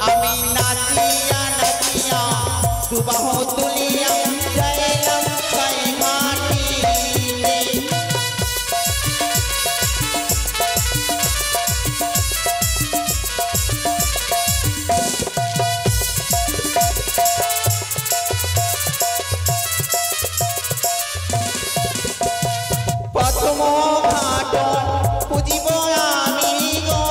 আমি নাচিয়া নাচিয়া দুবাহ তুলিয়া যাইলাম ছাই মাটিতে। প্রথম ঘাট পুজিব আমি গো,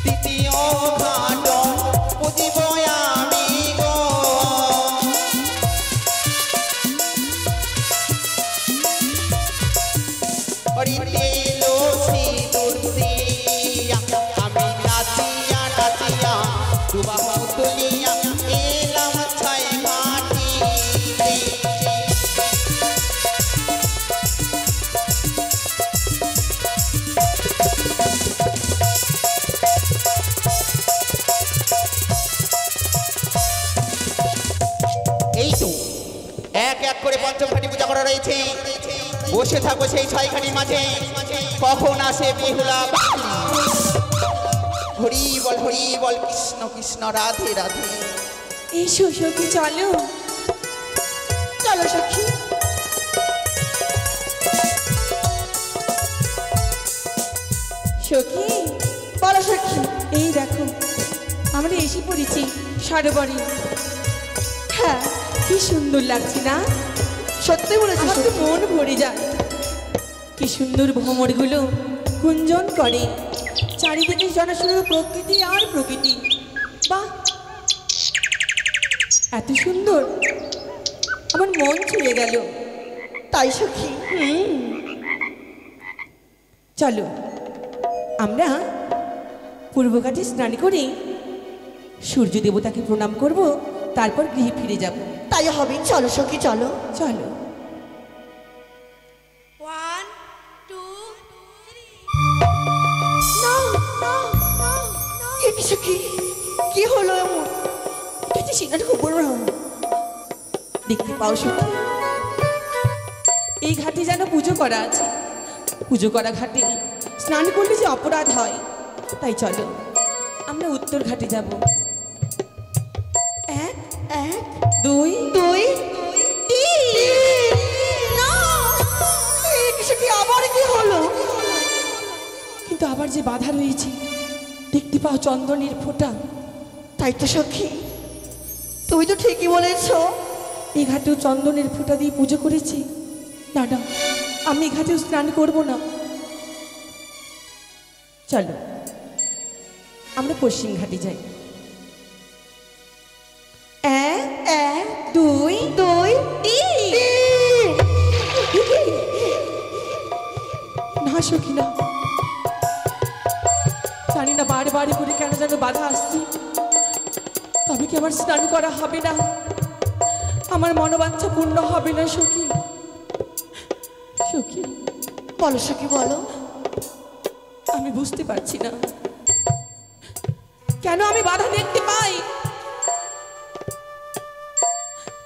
দ্বিতীয় ঘাট পুজিব আমি গো, হরিতেল সিঁদুর দিয়া আমি নাচিয়া নাচিয়া দুবাহ তুলিয়া এলাম ছাই মাটিতে। এই তো এক এক করে পঞ্চম ঘাটি পূজা করা রয়েছে। বসে থাকো সেই ছয় ঘাটির মাঝে, কখন আসে বেহুলা। হরি বল কৃষ্ণ কৃষ্ণ রাধে রাধে। এসো সখী, চলো চলো সখী। সখী বলো সখী। এই দেখো আমরা এসে পড়েছি সরোবরে। হ্যাঁ, কি সুন্দর লাগছে না? সত্যি বলেছি, আমার তো মন ভরে যায়। কি সুন্দর ভ্রমরগুলো গুঞ্জন করে, চারিদিকে জনশূন্য প্রকৃতি আর প্রকৃতি। বাহ, এত সুন্দর, আমার মন ছুঁয়ে গেল। তাই সখী, চলো আমরা পূর্বঘাটে স্নান করে সূর্য দেবতাকে প্রণাম করব, তারপর গৃহে ফিরে যাব। তাই হবে, চলো সখী চলো। চলো। কি হলো এমন? সিনাটা খুব বড়। দেখতে পাও সখী, এই ঘাটে যেন পুজো করা আছে। পুজো করা ঘাটে স্নান করলে যে অপরাধ হয়, তাই চলো আমরা উত্তর ঘাটে যাব। এক এক দুই দুই আবার কি হলো? কিন্তু আবার যে বাধা রয়েছে, দেখতে পাও চন্দনের ফোঁটা। তাই তো সখী, তুমি তো ঠিকই বলেছ। এই ঘাটেও চন্দনের ফোঁটা দিয়ে পুজো করেছি। না না, আমি এই ঘাটেও স্নান করব না। চলো আমরা পশ্চিম ঘাটে যাই। এক এক দুই দুই না সখী না, জানি না বারে বারে করে কেন যেন বাধা আসছে। তবে কি আমার স্নান করা হবে না? আমার মনোবাঞ্ছা পূর্ণ হবে না সখী। সখী বলো সখী বলো। আমি বুঝতে পারছি না কেন আমি বাধা দেখতে পাই।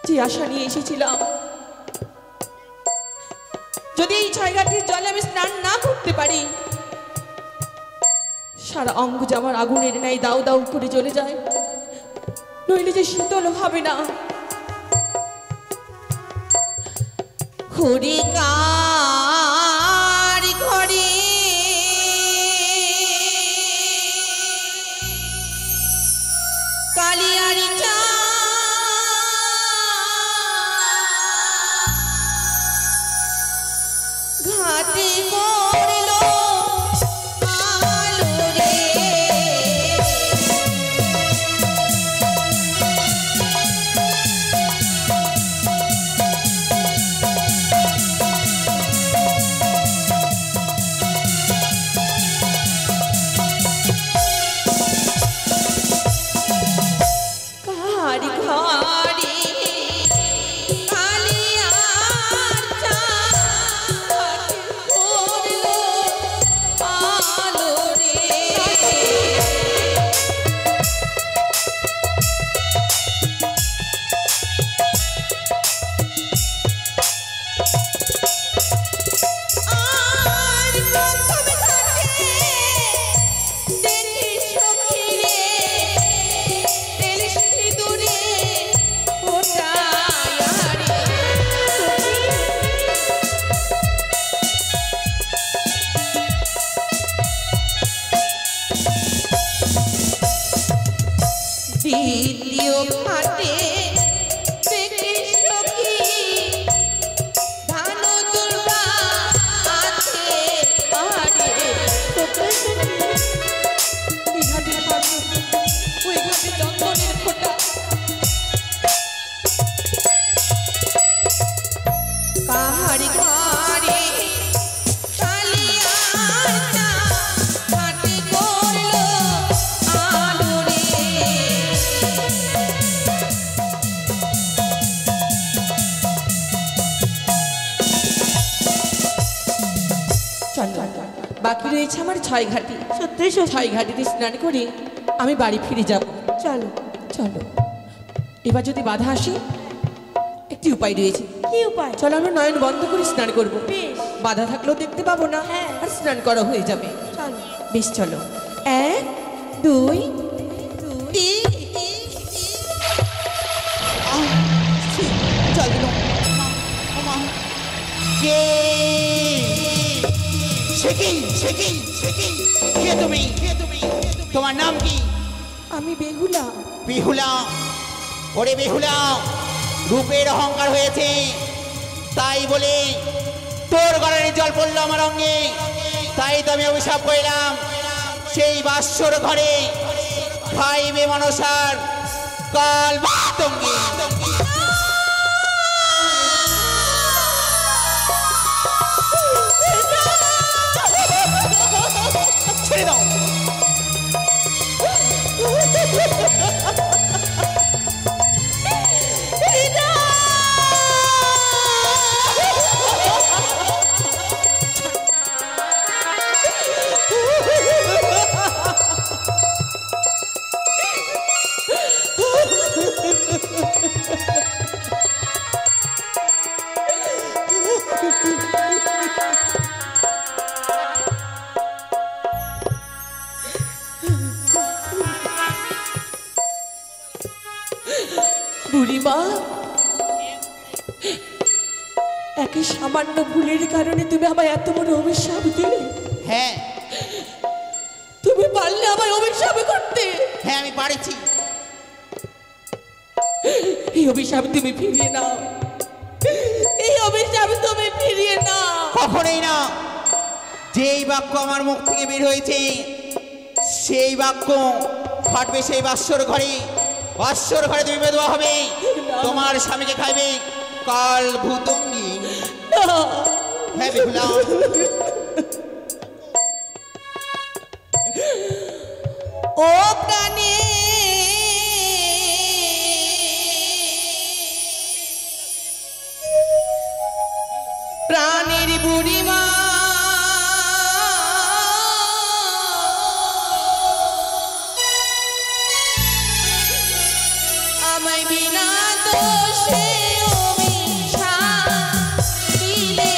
যে আশা নিয়ে এসেছিলাম, যদি এই ছয়ঘাটির জলে আমি স্নান না করতে পারি, সারা অঙ্গ যে আমার আগুনের ন্যায় দাউ দাউ করে চলে যায়, নইলে যে শীতল হবে না। হরি কার ঘরে কালিয়ারি চা ঘাটে পড়লো আলো রে। ঘরে বাকি রয়েছে আমার 6 ঘাটি। সত্যি সত্যি 6 ঘাটিতে স্নান করে আমি বাড়ি ফিরে যাব। চলো। চলো, এবার যদি বাধা আসে একটি উপায় রয়েছে। কি উপায়? চলো আমরা নয়ন বন্ধ করে স্নান করব। বেশ। বাধা থাকলেও দেখতে পাবো না, হ্যাঁ। আর স্নান করা হয়ে যাবে। চলো। বেশ চলো, 1 2 3। চল দিল কে কে তুমি? তোমার নাম কি? আমি বেহুলা। বিহুলা? ওরে বিহুলা, রূপের অহংকার হয়েছে, তাই বলে তোর গলায় জল পড়লো আমার অঙ্গে, তাই তো আমি অভিশাপ করলাম সেই বাসর ঘরে খাইবে মনসার কাল বাতঙ্গী। ছেড়ে দাও। বুড়িমা, একে সামান্য ভুলের কারণে তুমি আমায় এত বড় অভিশাপ দিলে। হ্যাঁ তুমি পারলে আমায় অভিশাপ করতে। হ্যাঁ আমি পারেছি। এই অভিশাপ তুমি ফিরিয়ে নাও, এই অভিশাপ তুমি ফিরিয়ে নাও। কখনোই না। যেই বাক্য আমার মুখ থেকে বের হয়েছে সেই বাক্য ফাটবে সেই বাসর ঘরে। বাসর ঘরে তুমি বেদবা হবে, তোমার স্বামীকে খাইবে কাল ভূতঙ্গী। হ্যাঁ বিহুলা। ও প্রাণী, প্রাণীর বুড়িমা, আমায় বিনা দোষে অভিশাপ দিলে।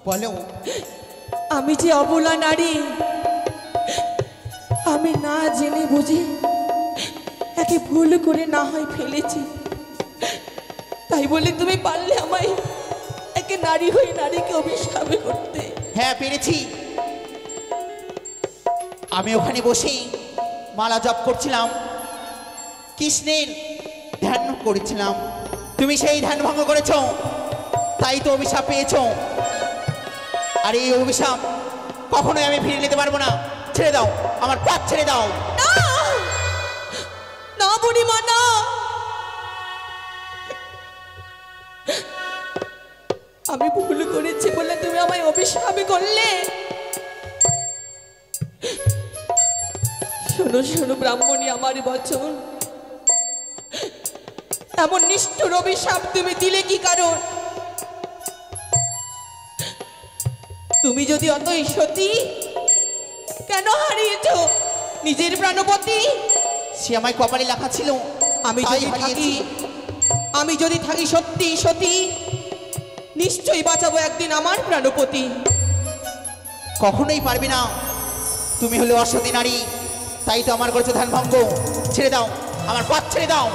বলো। আমি যে অবলা নারী, আমি না জেনে বুঝে একে ভুল করে না হয় ফেলেছি, তাই বলে তুমি পারলে আমায় একে নারী হয়ে নারীকে অভিশাপ করতে। হ্যাঁ পেরেছি। আমি ওখানে বসে মালা জপ করছিলাম, কৃষ্ণের ধ্যান করেছিলাম, তুমি সেই ধ্যান ভঙ্গ করেছ, তাই তো অভিশাপ পেয়েছ। আর এই অভিশাপ কখনোই আমি ফিরে নিতে পারবো না। ছেড়ে দাও, আমার পথ ছেড়ে দাও। না না বুড়িমা, না। আমি ভুল করেছি বলে তুমি আমায় অভিশাপ করলে। শোনো শোনো ব্রাহ্মণী, আমার বচন, এমন নিষ্ঠুর অভিশাপ তুমি দিলে কি কারণ? তুমি যদি অতই সতী, কেন হারিয়েছ নিজের প্রাণপতি? সে আমায় কপালে লেখা ছিল। আমি যদি থাকি সত্যি সতী, নিশ্চয়ই বাঁচাবো একদিন আমার প্রাণপতি। কখনোই পারবে না, তুমি হলে অসতী নারী, তাই তো আমার করেছো ধ্যান ভঙ্গ। ছেড়ে দাও, আমার পথ ছেড়ে দাও।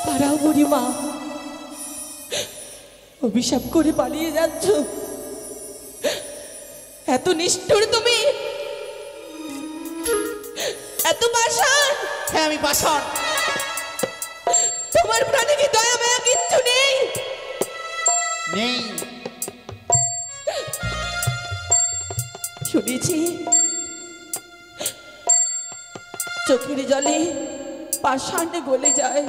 পারাও বুড়িমা, অভিশাপ করে পালিয়ে যাচ্ছ। এত নিষ্ঠুর তুমি, এত পাষাণ। হ্যাঁ, আমি পাষাণ। তোমার প্রাণে কি দয়া মায়া কিচ্ছু নেই? নেই। শুনেছি চোখের জলে পাষাণে গলে যায়,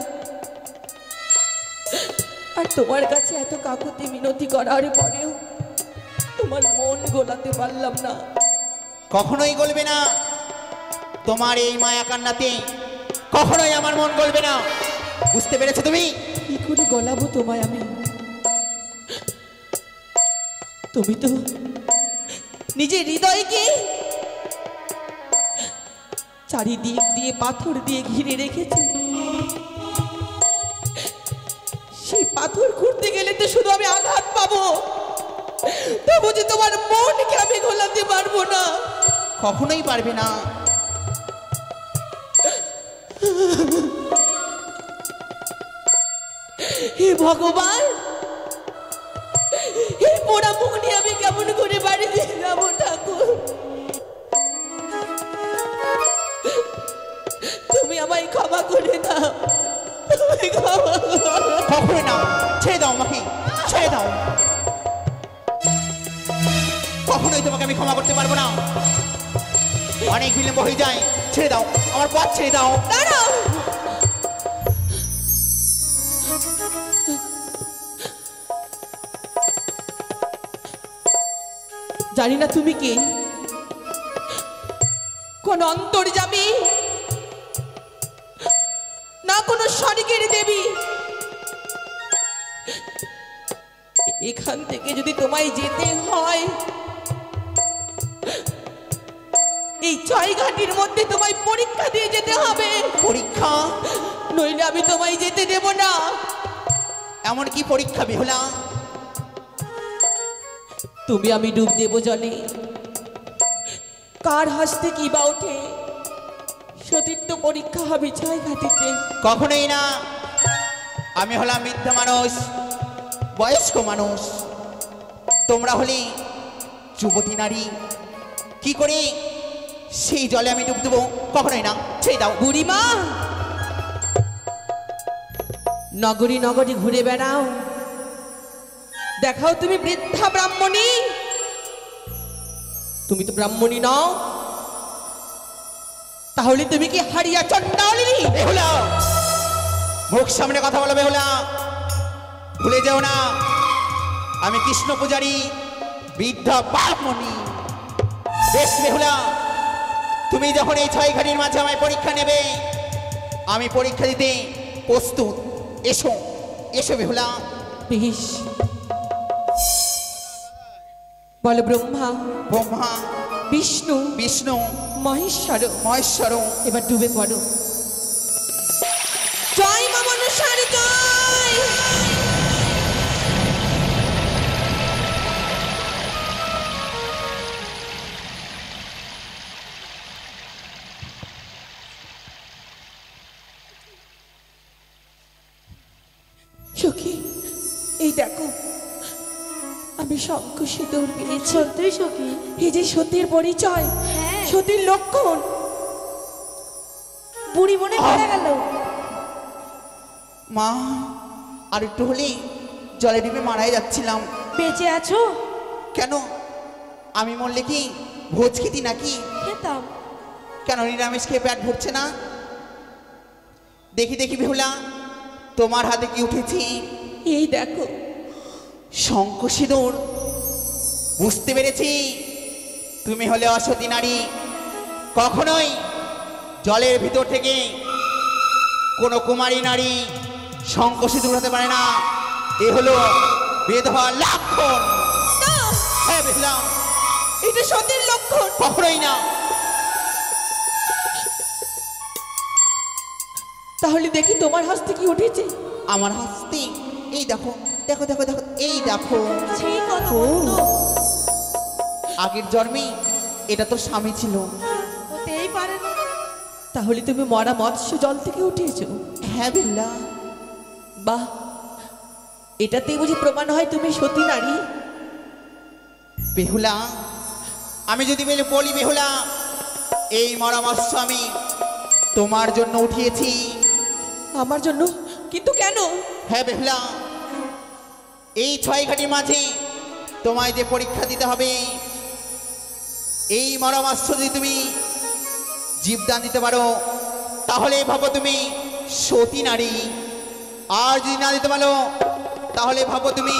আর তোমার কাছে এত কাকুতি মিনতি করার পরেও তোমার মন গোলাতে পারলাম না। কখনোই গলবে না, তোমার এই মায়া কান্নাতে কখনোই আমার মন গলবে না। বুঝতে পেরেছো তুমি? কি করে গলাবো তোমায় আমি? তুমি তো নিজের হৃদয়কে চারিদিক দিয়ে পাথর দিয়ে ঘিরে রেখেছে। সেই পাথর খুঁড়তে গেলে তো শুধু আমি আঘাত পাবো, তবু যে তোমার মনকে আমি গোলাতে পারবো না। কখনোই পারবে না। হে ভগবান, এই পোড়া মুখ নিয়ে আমি কেমন করে বাড়ি দিয়ে যাবো ঠাকুর? তুমি আমায় ক্ষমা করে দাও, তুমি ক্ষমা করো। কখনোই না, ছেড়ে দাও আমাকে, ছেড়ে দাও। কখনোই তোমাকে আমি ক্ষমা করতে পারবো না, অনেক বিলম্ব হয়ে যায়। ছেড়ে দাও, আমার পথ ছেড়ে দাও। দাঁড়াও, জানি না তুমি কি, কোন অন্তর্যামী না কোন স্বর্গের দেবী। এখান থেকে যদি তোমায় যেতে হয়, এই 6 ঘাটির মধ্যে তোমায় পরীক্ষা দিয়ে যেতে হবে। পরীক্ষা? নইলে আমি তোমায় যেতে দেব না। এমন কি পরীক্ষা বেহুলা? তুমি আমি ডুব দেব জলে, কার হাসতে কি বা ওঠে, সতীর্থ পরীক্ষা হবে 6 ঘাটিতে। কখনোই না, আমি হলাম বৃদ্ধ মানুষ, বয়স্ক মানুষ, তোমরা হলে যুবতী নারী। কি করে সেই জলে আমি ডুব দেবো? কখনোই না, ছেড়ে দাও। বুড়িমা, নগরী নগরী ঘুরে বেড়াও, দেখাও তুমি বৃদ্ধা ব্রাহ্মণী। তুমি তো ব্রাহ্মণী নও, তাহলে তুমি কি হারিয়া চণ্ডালিনী? বেহুলা, মুখ সামনে কথা বলো বেহুলা। ভুলে যাও না, আমি কৃষ্ণ পূজারী, বৃদ্ধা ব্রাহ্মণী। বেশ বেহুলা, তুমি যখন এই 6 ঘাটির মাঝে আমায় পরীক্ষা নেবে, আমি পরীক্ষা দিতে প্রস্তুত। এসো, এসো বেহুলা। বেশ, বল ব্রহ্মা, ব্রহ্মা, বিষ্ণু, বিষ্ণু, মহেশ্বর, মহেশ্বর। এবার ডুবে পড়ো। জয় মা মনসার জয়। সখী, এই দেখো আমি শঙ্খ সিঁদুর পেয়েছি। সত্যি সখী? এই যে সতীর পরিচয়, সতীর লক্ষণ। বুড়ি মনে মারা গেল। মা, আর একটু হলেই জলে ডুবে মারাই যাচ্ছিলাম। বেঁচে আছো? কেন আমি মরলে কি ভোজ খেতি নাকি? খেতাম। কেন নিরামিষ খেয়ে পেট ভরছে না? দেখি দেখি বেহুলা, তোমার হাতে কি উঠেছি? এই দেখো। শঙ্খ সিঁদুর। বুঝতে পেরেছি তুমি হলে অসতী নারী। কখনোই জলের ভিতর থেকে কোনো কুমারী নারী শঙ্খ সিঁদুর হতে পারে না। এ হলো বেধবার লক্ষণ। না, হ্যাঁ বেহুলা, এটা সতীর লক্ষণ। কখনোই না। তাহলে দেখি তোমার হস্তে কি উঠেছে। আমার হাসতে এই দেখো, দেখো দেখো দেখো, এই দেখো। সেই কথা বলতো। আগের জন্মে এটা তো স্বামী ছিল। হতেই পারে না। তাহলে তুমি মরা মৎস্য জল থেকে উঠেছো। হ্যাঁ বেহুলা। বাহ, এটাতেই বুঝি প্রমাণ হয় তুমি সতী নারী। বেহুলা, আমি যদি বলি বেহুলা, এই মরা মৎস্য আমি তোমার জন্য উঠিয়েছি। আমার জন্য? কিন্তু কেন? হ্যাঁ বেহুলা, এই 6 ঘাটির মাঝে তোমায় যে পরীক্ষা দিতে হবে, এই মরা মৎস্য যদি তুমি জীবদান দিতে পারো তাহলে ভাবো তুমি সতী নারী। আর যদি না দিতে পারো তাহলে ভাবো তুমি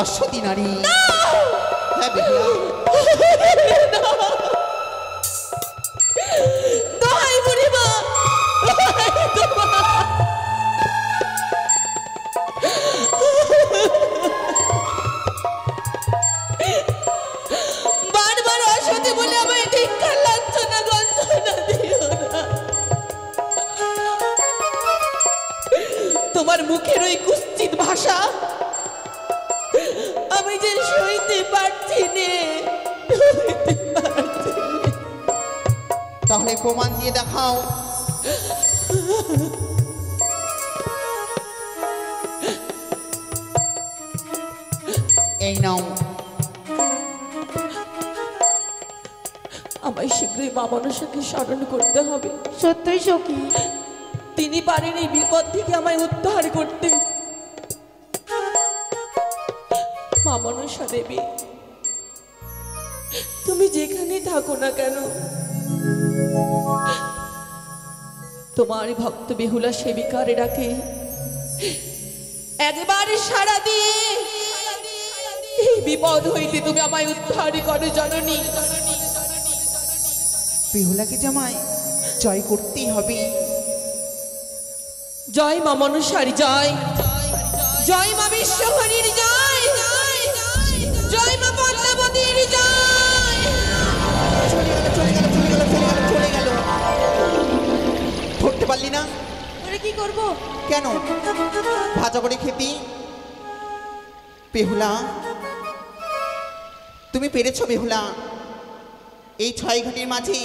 অসতী নারী। হ্যাঁ বেহুলা। দোহাই বুড়িমা, দোহাই তোমার। বারবার অসতী বলে আমায় ধিক্কার লাঞ্ছনা গঞ্জনা দিও না। তোমার মুখের ওই কুৎসিত ভাষা আমি যে সইতে পারছি নে। তাহলে প্রমাণ দিয়ে দেখাও। এই নাও। আমায় শীঘ্রই মা মনসাকে স্মরণ করতে হবে। সত্যই সখী। তিনি পারেন এই বিপদ থেকে আমায় উদ্ধার করতে। মা মনসা দেবী, তুমি যেখানে থাকো না কেন, তোমার ভক্ত বেহুলা সেবিকার ডাকে একবার সাড়া দিয়ে এই বিপদ হইতে তুমি আমায় উদ্ধার করো জননী। বেহুলাকে জামাই জয় করতেই হবে। জয় মা মনসার জয়, জয় মা বিশ্বহরীর জয়, জয় মা পদ্মাবতীর জয়। চলে গেল, চলে গেল, চলে গেল, চলে গেল, চলে গেল। ধরতে পারলি না? আরে কি করব? কেন ভাজা করে খেতি? বেহুলা, তুমি পেরেছো বেহুলা এই 6 ঘাটির মাঝে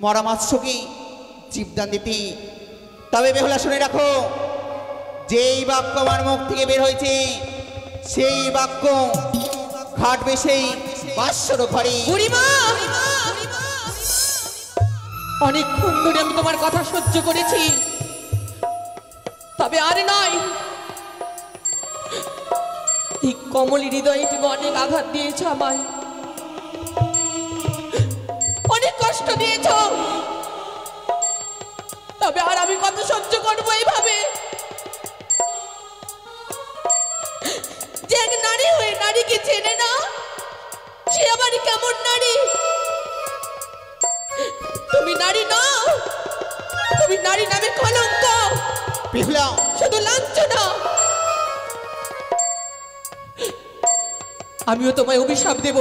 মরা মৎস্যকে জীবদান দিতে। তবে বেহুলা শুনে রাখো, যেই বাক্য আমার মুখ থেকে বের হয়েছে সেই বাক্য ঘাটবে সেই বাৎসর ঘরে। বুড়িমা, অনেকক্ষণ ধরে আমি তোমার কথা সহ্য করেছি, তবে আর নয়। এই কমলী হৃদয়ে তুমি অনেক আঘাত দিয়েছ, আমায় অনেক কষ্ট দিয়েছ, তবে আর আমি কত সহ্য করবো এইভাবে? যে এক নারী হয়ে নারীকে চেনে না, সে আবার কেমন নারী? তুমি নারী নও, তুমি নারী নামে কলঙ্ক, বেহুলা, শুধু লাঞ্ছনা। আমিও তোমায় অভিশাপ দেব।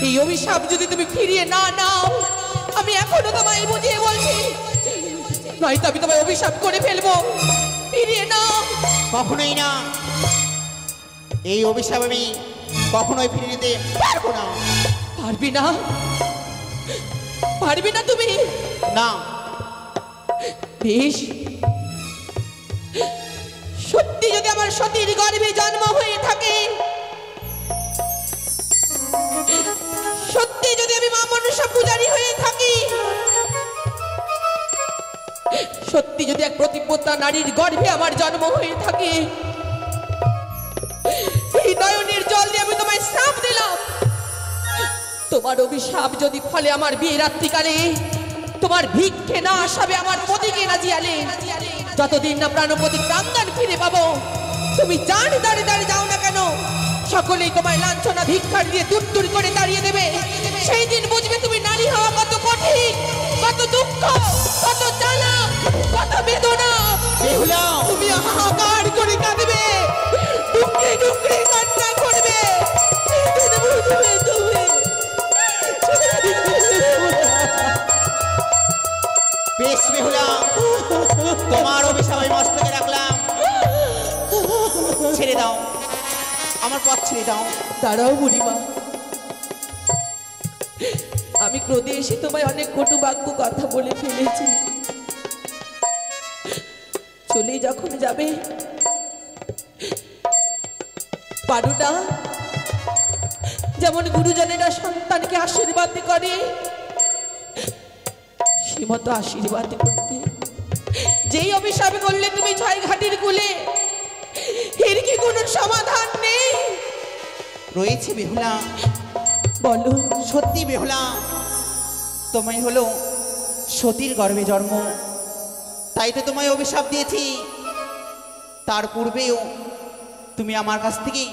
এই অভিশাপ যদি তুমি ফিরিয়ে না নাও, আমি এখনো তোমায় বুঝিয়ে বলছি, নয়তো আমি তোমায় অভিশাপ করে ফেলবো। ফিরিয়ে নাও। কখনোই না। এই অভিশাপ আমি কখনোই ফিরিয়ে নিতে পারবো না। পারবি না? পারবি না তুমি? না। বেশ, সত্যি যদি আমার সতীর গর্ভে জন্ম হয়ে থাকে, সত্যি যদি আমি মা মনসা পূজারী হয়ে থাকি, সত্যি যদি এক প্রতিপত্তা নারীর গর্ভে আমার জন্ম হয়ে থাকে, তোমার অভিশাপ যদি ফলে আমার বিয়ে রাত্রিকালে, তোমার ভিক্ষে না আসাবে আমার পতিকে না জিয়ালে, যতদিন না প্রাণপতি প্রাণদান ফিরে পাবো, তুমি জানি দাঁড়িয়ে দাঁড়িয়ে যাও না কেন, সকলেই তোমায় লাঞ্ছনা ভিক্ষার দিয়ে দূর দূর করে তাড়িয়ে দেবে। সেই দিন বুঝবে তুমি নারী হওয়া কত কঠিন, কত দুঃখ, কত জ্বালা, কত বেদনা। বেহুলা, তুমি হাহাকার করে কাঁদবে, ডুকরে ডুকরে কান্না করবে। সেদিন বুঝবে তুমি। বেশ বেহুলা, তোমার অভিশাপ আমি মস্তকে রাখলাম। ছেড়ে দাও, আমার পথ ছেড়ে দাও। দাঁড়াও বুড়িমা, আমি ক্রোধে এসে তোমায় অনেক কটু বাক্য কথা বলে ফেলেছি। চলে যখন যাবে, পারুটা যেমন গুরুজনেরা সন্তানকে আশীর্বাদ করে, সে মতো আশীর্বাদ করতে। যেই অভিশাপ করলে তুমি ছয় ঘাটির কুলে, এর কি কোনো সমাধান নেই? রয়েছে বেহুলা। বলো। সত্যি বেহুলা, তোমায় হলো সতীর গর্ভে জন্ম, তাই তো তোমায় অভিশাপ দিয়েছি। তার পূর্বেও তুমি আমার কাছ থেকে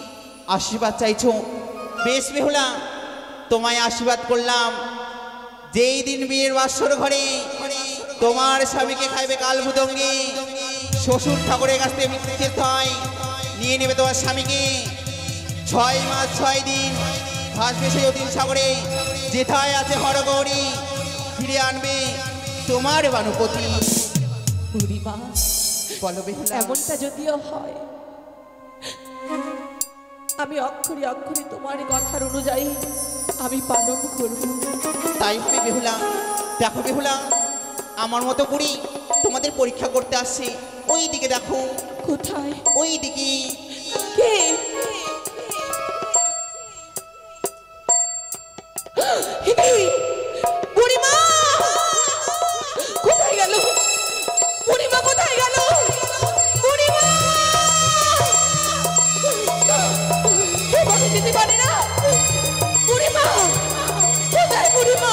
আশীর্বাদ চাইছো। বেশ বেহুলা, তোমায় আশীর্বাদ করলাম, যেই দিন বিয়ের বাসর ঘরে তোমার স্বামীকে খাইবে কাল মৃদঙ্গে, শ্বশুর ঠাকুরের কাছ থেকে মিথ্যে হয় নিয়ে নেবে তোমার স্বামীকে। 6 মাস 6 দিন ভাসবে সেই অতীন সাগরে, যেথায় আছে হরগৌরী, ফিরে আনবে তোমার বানুপতি। বুড়িমা, বলো বেহুলা। এমনটা যদিও হয়, আমি অক্ষরে অক্ষরে তোমার কথার অনুযায়ী আমি পালন করব। তাই হবে বেহুলা। দেখো বেহুলা, আমার মতো বুড়ি তোমাদের পরীক্ষা করতে আসছে। ওই দিকে দেখো। কোথায়? ওই দিকে। কে? বুড়িমা কোথায় গেল? বুড়িমা কোথায় গেল? বুড়িমা যেতে পারে না। বুড়িমা কোথায়? বুড়িমা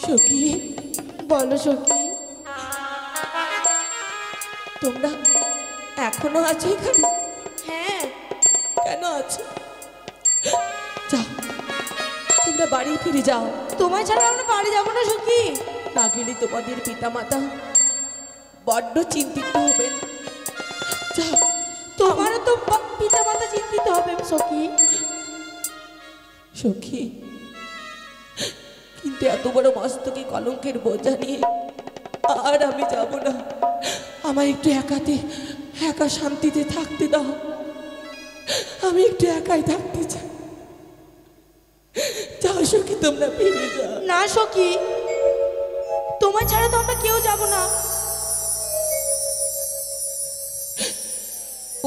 সখী, বলো সখী, তোমরা এখনো আছো এখানে? হ্যাঁ। কেন আছো? যাও, তোমরা বাড়ি ফিরে যাও। তোমায় ছাড়া আমরা বাড়ি যাবো না সখী। না গেলে তোমাদের পিতামাতা বড্ড চিন্তিত হবেন। যাও। তোমারও তো পিতা মাতা চিন্তিত হবে সখী। সখী, কিন্তু এত বড় মস্তকে কলঙ্কের বোঝা নিয়ে আর আমি যাব না। আমায় একটু একা শান্তিতে থাকতে দাও। আমি একটু একাই থাকতে চাই। যাও সখী, তোমরা ফিরে যাও। না সখী, তোমায় ছাড়া তো আমরা কেউ যাব না।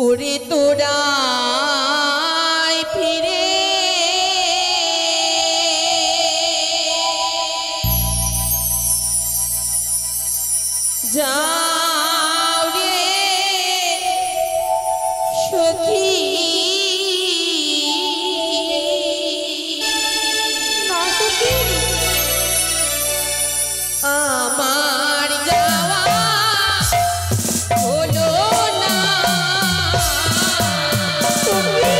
ওরে তোরা ফিরে যাও রে সখী। না সখী, আমার যাওয়া হলো না। সখী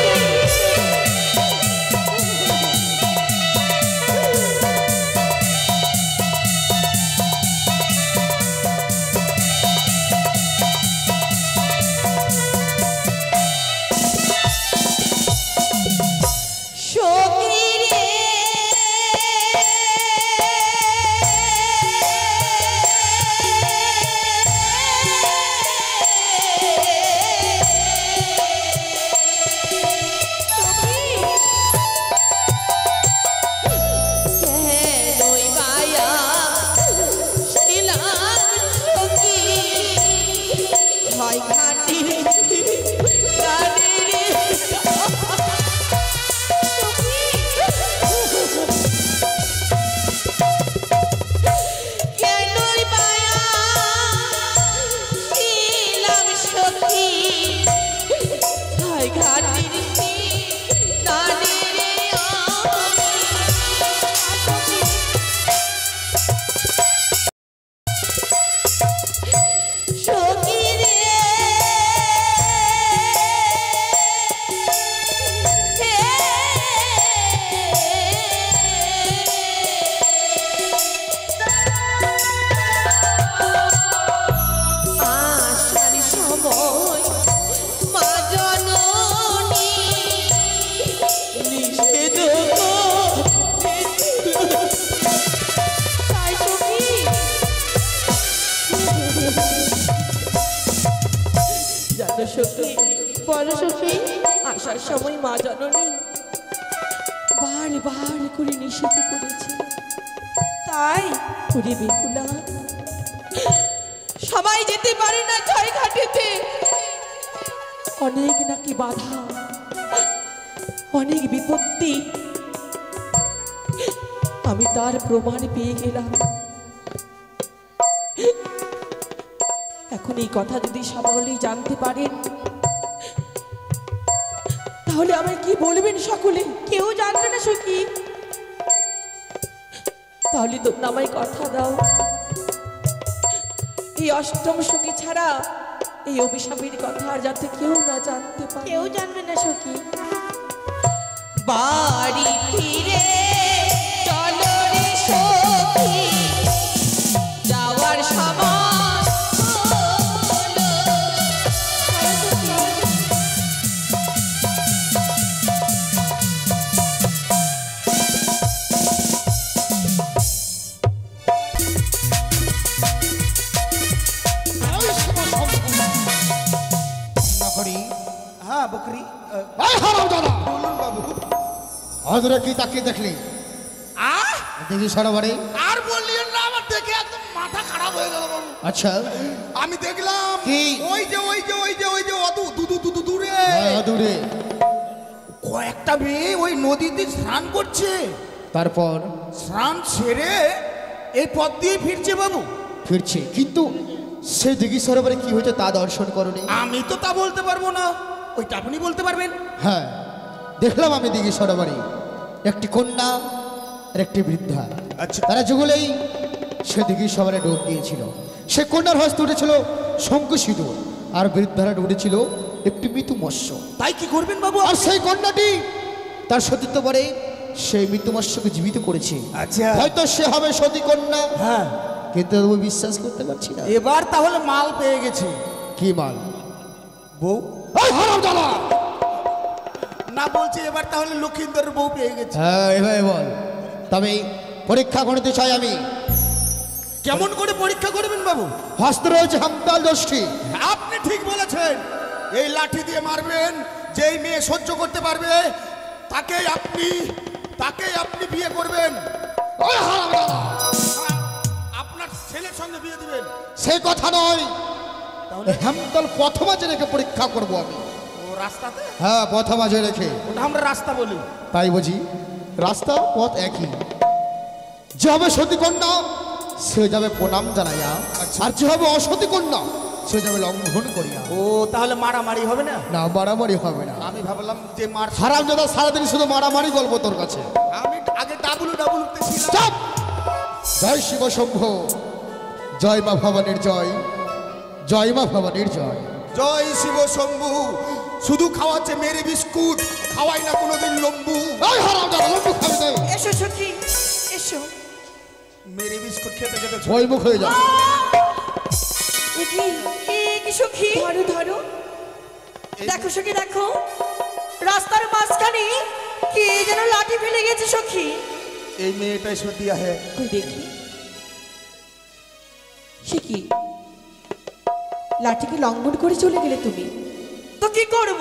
সখী বলো সখী। আসার সময় মা জননী বারবার করে নিষেধ করেছে। তাই ওরে বেহুলা, সবাই যেতে পারে না ছয় ঘাটেতে, অনেক নাকি বাধা, অনেক বিপত্তি। আমি তার প্রমাণ পেয়ে গেলাম। এখন এই কথা যদি সকলেই জানতে পারেন, তাহলে আমায় কি বলবেন সকলে? কেউ জানবে না সখী। তাহলে তোমরা আমায় কথা দাও, এই অষ্টম সখী ছাড়া এই অভিশাপের কথা আর যাতে কেউ না জানতে পারে। কেউ জানবে না সখী। বাড়ি ফিরে চলো রে সখী, যাওয়ার সময় হলো। হ্যাঁ বকরি বলুন বাবু। অদূরে কি তাকিয়ে দেখলি? দেখি সরোবরে। আর বললিও না, আমার দেখে একদম মাথা খারাপ হয়ে গেল বাবু। আচ্ছা, আমি দেখলাম কি? ওই যে অত দূরে অদূরে। কয়েকটা মেয়ে ওই নদীতে স্নান করছে। তারপর স্নান সেরে এই পথ দিয়ে ফিরছে বাবু। ফিরছে, কিন্তু সে দিঘি সরোবরে কি হয়েছে তা দর্শন করনি? আমি তো তা বলতে পারবো না, ওইটা আপনি বলতে পারবেন। হ্যাঁ, দেখলাম আমি দিঘি সরোবরে একটি কন্যা আর একটি বৃদ্ধা। আচ্ছা। তারা যুগলেই সে দিঘি সরোবরে ডুব দিয়েছিল। সে কন্যার হস্তে উঠেছিল শঙ্খ সিঁদুর, আর বৃদ্ধারা উঠেছিল একটি মৃত্যু মৎস্য। তাই কি করবেন বাবু? আর সেই কন্যাটি তার সতীত্ব বলে সেই মৃত্যু মৎস্যকে জীবিত করেছে। আচ্ছা। হয়তো সে হবে সতী কন্যা, হ্যাঁ, কিন্তু আমি বিশ্বাস করতে পারছি না। এবার তাহলে মাল পেয়ে গেছি। কি মাল? বউ এই হারামজাদা! না, বলছি এবার তাহলে লক্ষিন্দরের বউ পেয়ে গেছি। হ্যাঁ, এভাবে বল। তবে পরীক্ষা করতে চাই আমি। কেমন করে পরীক্ষা করবেন বাবু? হস্তে রয়েছে হামতাল দোষটি। আপনি ঠিক বলেছেন। এই লাঠি দিয়ে মারবেন, যেই মেয়ে সহ্য করতে পারবে তাকেই আপনি বিয়ে করবেন। ওই হারামজাদা! আপনার ছেলের সঙ্গে বিয়ে দিবেন। সে কথা নয়, তাহলে হেমতল পথ মাঝে রেখে পরীক্ষা করব আমি। ও রাস্তাতে, হ্যাঁ, পথ মাঝে রেখে। ওটা আমরা রাস্তা বলি। তাই বুঝি? রাস্তা পথ একই। যে হবে সতী কন্যা সে যাবে প্রণাম জানাইয়া, আর যে হবে অসতী কন্যা সে যাবে লঙ্ঘন করিয়া। ও তাহলে মারামারি হবে না? না, মারামারি হবে না। আমি ভাবলাম যে মার হারামজাদা সারাদিন শুধু মারামারি গল্প তোর কাছে। আমি আগে ডাবলু উঠতেছিলাম। চাপ! জয় শিব শম্ভ, জয় মা ভবানীর জয়, জয় মা ভবানীর জয়। জয় শিব শম্ভু। শুধু খাওয়াচ্ছে মেরি বিস্কুট, খাওয়াই না কোনোদিন লম্বু। এই হারামজাদা, লম্বু খাবি না। এসো সখী এসো। মেরি বিস্কুট খেতে খেতে ওই মুখ হয়ে যা। এ কি সখী? ধরো ধরো, দেখো সখী দেখো, রাস্তার মাঝখানে কে যেন লাঠি ফেলে গেছে সখী। এই মেয়েটাই সতিয়া হ্যাঁ। কই দেখি। সে কি, লাঠিকে লঙ্ঘন করে চলে গেলে তুমি? তো কি করব?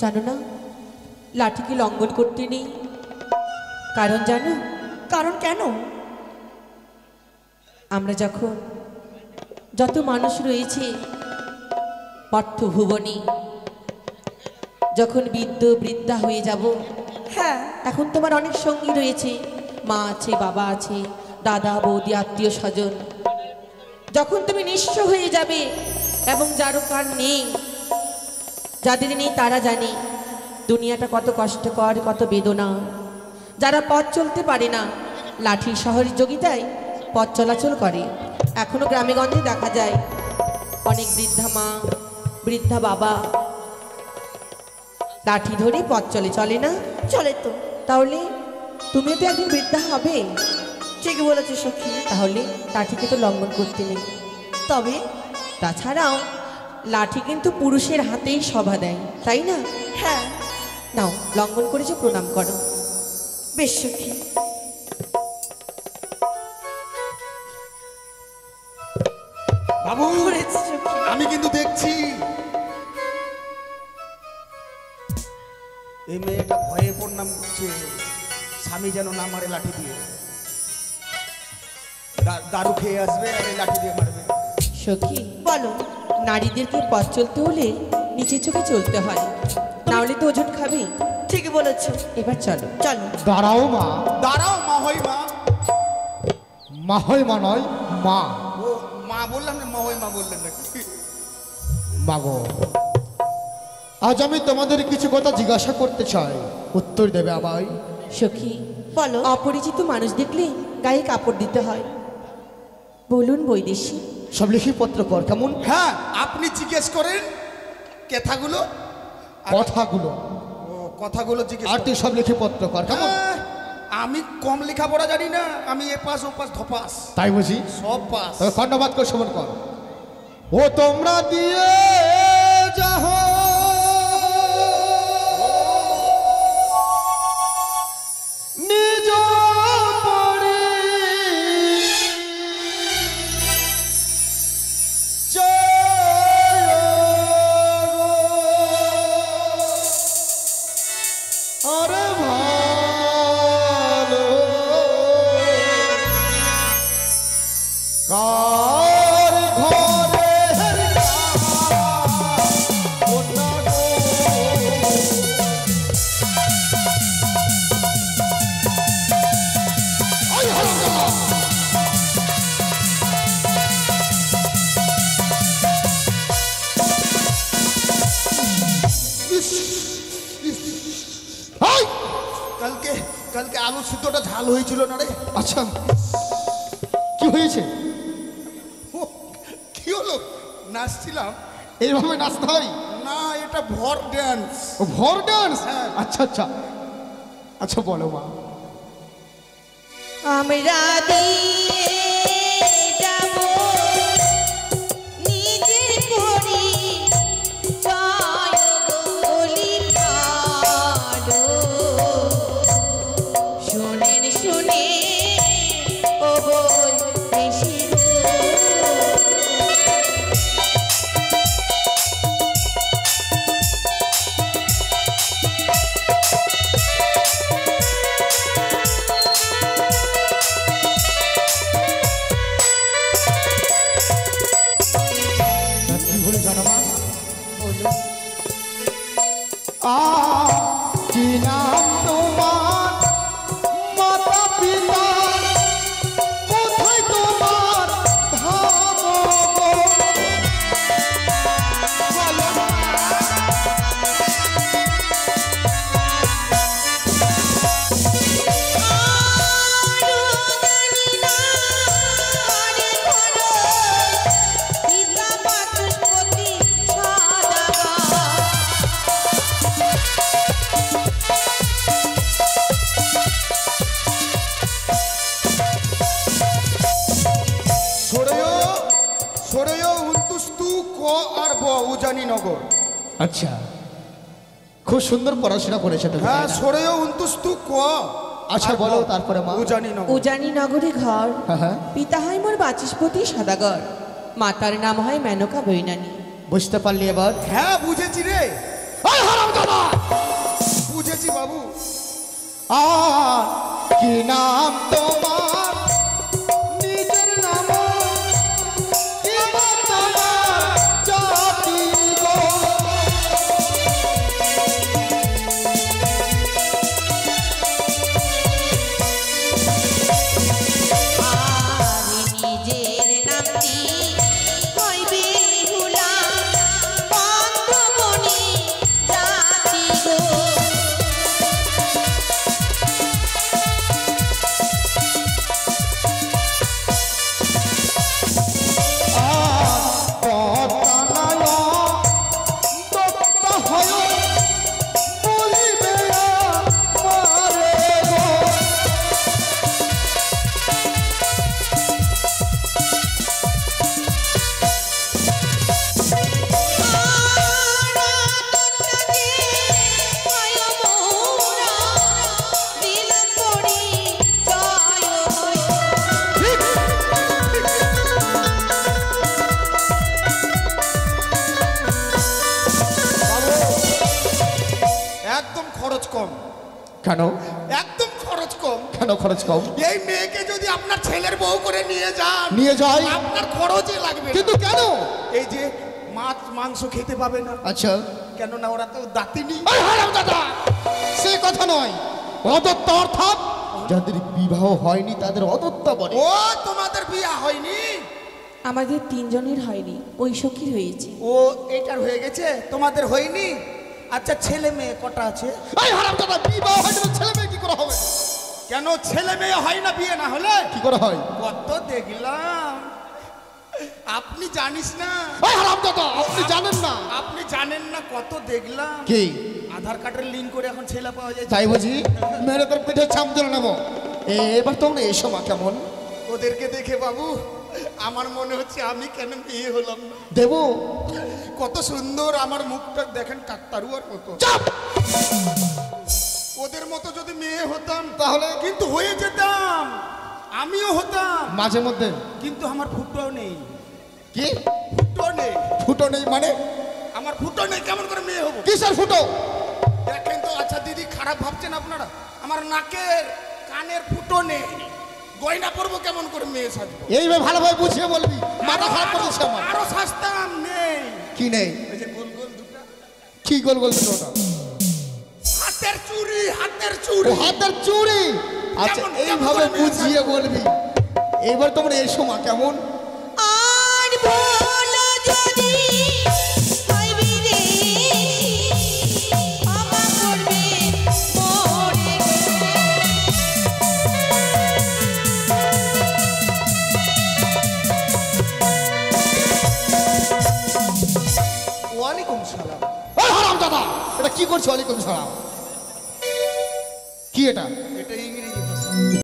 জানো না, লাঠিকে লঙ্ঘন করতে নেই। কারণ জানো? কারণ কেন? আমরা যখন যত মানুষ রয়েছে পার্থভুবনে, যখন বৃদ্ধ বৃদ্ধা হয়ে যাব, হ্যাঁ, এখন তোমার অনেক সঙ্গী রয়েছে, মা আছে, বাবা আছে, দাদা বৌদি, আত্মীয় স্বজন। যখন তুমি নিঃস্ব হয়ে যাবে এবং যারও কার নেই, যাদের নেই তারা জানে দুনিয়াটা কত কষ্টকর, কত বেদনা। যারা পথ চলতে পারে না, লাঠির সহযোগিতায় পথ চলাচল করে। এখনো গ্রামে গঞ্জে দেখা যায় অনেক বৃদ্ধা মা, বৃদ্ধা বাবা লাঠি ধরে পথ চলে না? চলে তো। তাহলে তুমি তো একদিন বৃদ্ধা হবে। ঠিকই বলেছো সখী। তাহলে লাঠিকে তো লঙ্ঘন করতে নেই। তবে তাছাড়াও লাঠি কিন্তু পুরুষের হাতেই শোভা দেয়, তাই না? হ্যাঁ, নাও, লঙ্ঘন করেছো, প্রণাম করো। বেশ সখী। বাবু করেছি সখী। আমি কিন্তু দেখছি এই মেয়েটা ভয়ে প্রণাম করছে, স্বামী যেন না মারে লাঠি দিয়ে। দারু খেয়ে আসবে আর এই লাঠি দিয়ে মারবে। সখী, বলো। নারীদেরকে পথ চলতে হলে নিচে চোখে চলতে হয়, না হলে তো ওজন খাবে। ঠিকই বলেছো। এবার চলো। চলো। দাঁড়াও মা। দাঁড়াও মা হই মা। মা হয় মা নয়, মা। ও মা বললাম না, মা হই মা বললেন নাকি? মাগো, আজ আমি তোমাদের কিছু কথা জিজ্ঞাসা করতে চাই, উত্তর দেবে আমায়? সখী, বলো। অপরিচিত মানুষ দেখলে গায়ে কাপড় দিতে হয়। বলুন বৈদেশী। সব লিখি পত্র কর, কেমন? হ্যাঁ, আপনি জিজ্ঞেস করেন কথাগুলো। কথাগুলো ও কথাগুলো জিজ্ঞেস আর করেন। তুই সব লিখি পত্র কর, কেমন? আমি কম লেখাপড়া জানি না, আমি এ পাস ও পাস ধপাস তাই বুঝি? সব পাস। তবে খণ্ডবাদ করে শ্রবণ কর। ও তোমরা দিয়ে যাহ নিজ পরি জয় আরে ভালো কার ঘরে কন্যা গো। ওই হারামজাদা! এই! কালকে কালকে আলু সিদ্ধটা ঝাল হয়েছিল না রে? আচ্ছা, কি হয়েছে? ও, কি হলো? নাচছিলাম। এইভাবে নাচতে হয়? না, এটা ভর ড্যান্স। ও ভর ডান্স? হ্যাঁ। আচ্ছা আচ্ছা আচ্ছা, বলো মা। আমরা দিয়ে যাব নিজের পরি জয় বলি কালো। শোনেন শুনে ও বল বেশি কি বলে জানো মা? কি নাম তোমার, মাতা পিতা কোথায় তোমার ধাম গো? বলো মা। সরেও উন্তুস্তু ক আর ব উজানি নগর। আচ্ছা, খুব সুন্দর পড়াশোনা করেছে তুমি, হ্যাঁ, তাই না? সরেও উন্তুস্তু ক। আচ্ছা আর ব বলো তারপরে মা। উজানি নগর। উজানি নগরে ঘর, হ্যাঁ হ্যাঁ, পিতা হয় মোর বাচস্পতি সদাগর, মাতার নাম হয় মেনকা বৈনানী। বুঝতে পারলি এবার? হ্যাঁ, বুঝেছি রে। এই হারামজাদা! বুঝেছি বাবু। কি নাম তোমার, নিজের নাম কি বা তোমার জাতি গো? আমি নিজের নামটি কইবে হুলা বন্ধুমণি জাতি গো। কেন একদম খরচ কম। কেন খরচ কম? এই মেয়েকে যদি আপনার ছেলের বউ করে নিয়ে যান, নিয়ে যাই, আপনার খরচই লাগবে না। কিন্তু কেন? এই যে মাছ মাংস খেতে পাবে না, আচ্ছা, কেননা ওরা তো দাঁতিনি। এই হারামজাদা, সে কথা নয়। অদত্ত অর্থাৎ যাদের বিবাহ হয়নি তাদের অদত্ত বলে। ও তোমাদের বিয়ে হয়নি? আমাদের তিনজনের হয়নি, ওই সখীর হয়েছে। ও এটার হয়ে গেছে, তোমাদের হয়নি? আচ্ছা ছেলে মেয়ে কটা আছে? এই হারামজাদা, বিবাহ হয়নি তো ছেলে মেয়ে কি করে হবে? কেন ছেলে মেয়ে হয় না বিয়ে না হলে? কি করে হয়? কত দেখলাম। আপনি জানিস না? এই হারামজাদা, আপনি জানেন না? আপনি জানেন না কত দেখলাম। কি আধার কার্ডের লিঙ্ক করে এখন ছেলে পাওয়া যায়। তাই বুঝি? মেরে তোর পিঠে চাম তুলে নেবো। এবার তোমরা এসো মা। কেমন ওদেরকে দেখে বাবু আমার মনে হচ্ছে আমি কেন বিয়ে হলাম না। দেবো? কত সুন্দর আমার মুখটা দেখেন, কাকতারুয়ার মতো। চাপ! ওদের মতো যদি মেয়ে হতাম তাহলে কিন্তু হয়ে যেতাম, আমিও হতাম। মাঝে মধ্যে কিন্তু আমার ফুটো নেই। কি ফুটো নেই? ফুটো নেই মানে? আমার ফুটো নেই, কেমন করে মেয়ে হবো? কিসের ফুটো? দেখেন তো। আচ্ছা দিদি, খারাপ ভাবছেন আপনারা? আমার নাকের কানের ফুটো নেই, গয়না পরবো কেমন করে মেয়ে সাজবো? এইভাবে ভালোভাবে বুঝিয়ে বলবি, মাথা খারাপ করে দিচ্ছে আমার। আরো সাজতাম, নেই। কি নেই? ওই যে গোল গোল দুটা কি গোল গোল দুটো? হাতের চুড়ি, হাতের ও চুড়ি। হাতের চুড়ি। আচ্ছা কেমন এইভাবে করে মেয়ে বুঝিয়ে বলবি। এবার তোমরা এসো মা। কেমন আর বলো যদি হইবি রে, ক্ষমা করবে মোরে ওয়ালাইকুম সালাম। এই হারামজাদা, এটা কি করছো? ওয়ালাইকুম সালাম। কি এটা? এটা ইংরেজি ভাষা।